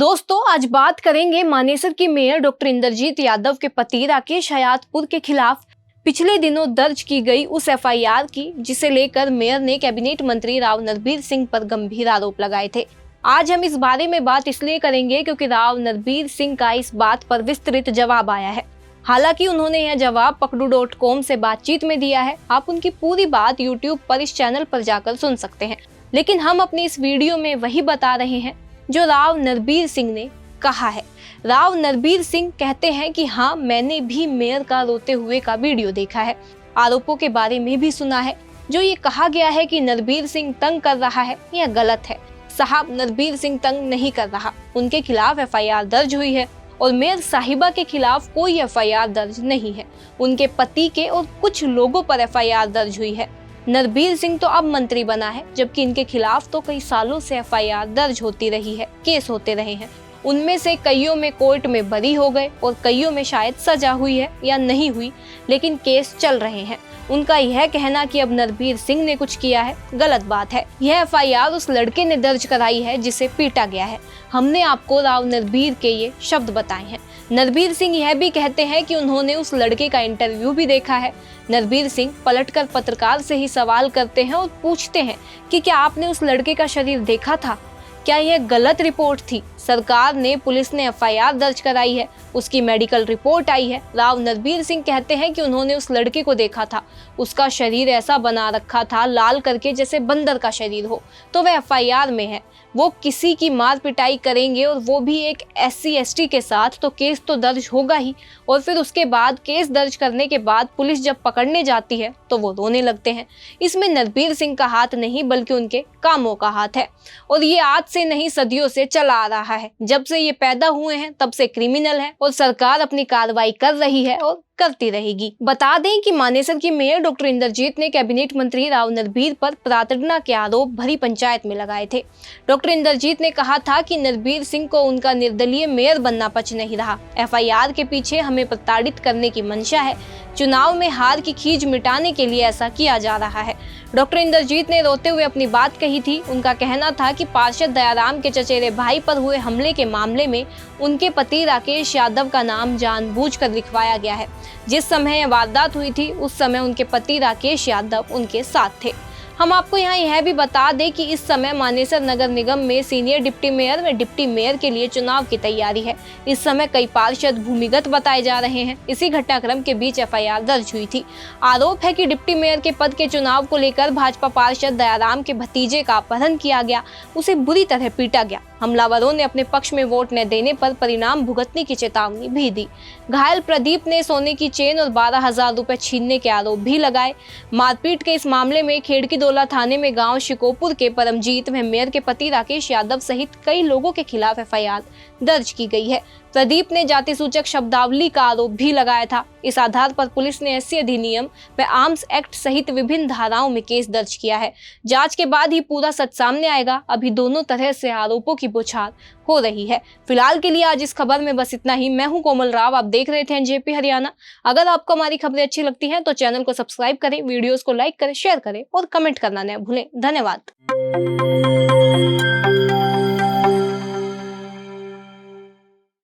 दोस्तों, आज बात करेंगे मानेसर की मेयर डॉक्टर इंद्रजीत यादव के पति राकेश हयातपुर के खिलाफ पिछले दिनों दर्ज की गई उस एफआईआर की, जिसे लेकर मेयर ने कैबिनेट मंत्री राव नरबीर सिंह पर गंभीर आरोप लगाए थे। आज हम इस बारे में बात इसलिए करेंगे क्योंकि राव नरबीर सिंह का इस बात पर विस्तृत जवाब आया है। हालांकि उन्होंने यह जवाब पकड़ू.com से बातचीत में दिया है। आप उनकी पूरी बात YouTube पर इस चैनल पर जाकर सुन सकते हैं, लेकिन हम अपनी इस वीडियो में वही बता रहे हैं जो राव नरबीर सिंह ने कहा है। राव नरबीर सिंह कहते हैं कि हाँ, मैंने भी मेयर का रोते हुए का वीडियो देखा है, आरोपों के बारे में भी सुना है। जो ये कहा गया है कि नरबीर सिंह तंग कर रहा है, यह गलत है। साहब, नरबीर सिंह तंग नहीं कर रहा, उनके खिलाफ एफआईआर दर्ज हुई है और मेयर साहिबा के खिलाफ कोई एफआईआर दर्ज नहीं है। उनके पति के और कुछ लोगों पर एफआईआर दर्ज हुई है। नरबीर सिंह तो अब मंत्री बना है, जबकि इनके खिलाफ तो कई सालों से एफआईआर दर्ज होती रही है, केस होते रहे हैं। उनमें से कईयों में कोर्ट में बरी हो गए और कईयों में शायद सजा हुई है या नहीं हुई, लेकिन केस चल रहे हैं। उनका यह कहना कि अब नरबीर सिंह ने कुछ किया है, गलत बात है। यह एफआईआर उस लड़के ने दर्ज कराई है जिसे पीटा गया है। हमने आपको राव नरबीर के ये शब्द बताए हैं। नरबीर सिंह यह भी कहते हैं कि उन्होंने उस लड़के का इंटरव्यू भी देखा है। नरबीर सिंह पलटकर पत्रकार से ही सवाल करते हैं और पूछते हैं कि क्या आपने उस लड़के का शरीर देखा था? क्या यह गलत रिपोर्ट थी? सरकार ने, पुलिस ने एफआईआर दर्ज कराई है, उसकी मेडिकल रिपोर्ट आई है। राव नरबीर सिंह कहते हैं कि उन्होंने उस लड़के को देखा था, उसका शरीर ऐसा बना रखा था लाल करके जैसे बंदर का शरीर हो, तो वह एफआईआर में है। वो किसी की मार पिटाई करेंगे और वो भी एक SC/ST के साथ, तो केस तो दर्ज होगा ही। और फिर उसके बाद केस दर्ज करने के बाद पुलिस जब पकड़ने जाती है तो वो रोने लगते हैं। इसमें नरबीर सिंह का हाथ नहीं, बल्कि उनके कामों का हाथ है। और ये आज से नहीं, सदियों से चला आ रहा है। जब से ये पैदा हुए हैं तब से क्रिमिनल है और सरकार अपनी कार्रवाई कर रही है और करती रहेगी। बता दें कि मानेसर की मेयर डॉक्टर इंद्रजीत ने कैबिनेट मंत्री राव नरबीर पर प्रताड़ना के आरोप भरी पंचायत में लगाए थे। डॉक्टर इंद्रजीत ने कहा था कि नरबीर सिंह को उनका निर्दलीय मेयर बनना पच नहीं रहा। एफआईआर के पीछे हमें प्रताड़ित करने की मंशा है। चुनाव में हार की खींच मिटाने के लिए ऐसा किया जा रहा है। डॉक्टर इंद्रजीत ने रोते हुए अपनी बात कही थी। उनका कहना था कि पार्षद दयाराम के चचेरे भाई पर हुए हमले के मामले में उनके पति राकेश यादव का नाम जानबूझकर लिखवाया गया है। जिस समय यह वारदात हुई थी उस समय उनके पति राकेश यादव उनके साथ थे। हम आपको यहाँ यह भी बता दें कि इस समय मानेसर नगर निगम में सीनियर डिप्टी मेयर व डिप्टी मेयर के लिए चुनाव की तैयारी है। इस समय कई पार्षद भूमिगत बताए जा रहे हैं। इसी घटनाक्रम के बीच एफआईआर दर्ज हुई थी। आरोप है कि डिप्टी मेयर के पद के चुनाव को लेकर भाजपा पार्षद दयाराम के भतीजे का अपहरण किया गया, उसे बुरी तरह पीटा गया। हमलावरों ने अपने पक्ष में वोट न देने पर परिणाम भुगतने की चेतावनी भी दी। घायल प्रदीप ने सोने की चेन और 12,000 रुपए छीनने के आरोप भी लगाए। मारपीट के इस मामले में खेड़कीदोला थाने में गांव शिकोपुर के परमजीत व मेयर के पति राकेश यादव सहित कई लोगों के खिलाफ एफआईआर दर्ज की गई है। प्रदीप ने जाति सूचक शब्दावली का आरोप भी लगाया था। इस आधार पर पुलिस ने SC अधिनियम व आर्म्स एक्ट सहित विभिन्न धाराओं में केस दर्ज किया है। जांच के बाद ही पूरा सच सामने आएगा। अभी दोनों तरह से आरोपों की बौछार हो रही है। फिलहाल के लिए आज इस खबर में बस इतना ही। मैं हूं कोमल राव, आप देख रहे थे NJP हरियाणा। अगर आपको हमारी खबरें अच्छी लगती हैं तो चैनल को सब्सक्राइब करें, वीडियोस को लाइक करें, शेयर करें और कमेंट करना न भूलें। धन्यवाद।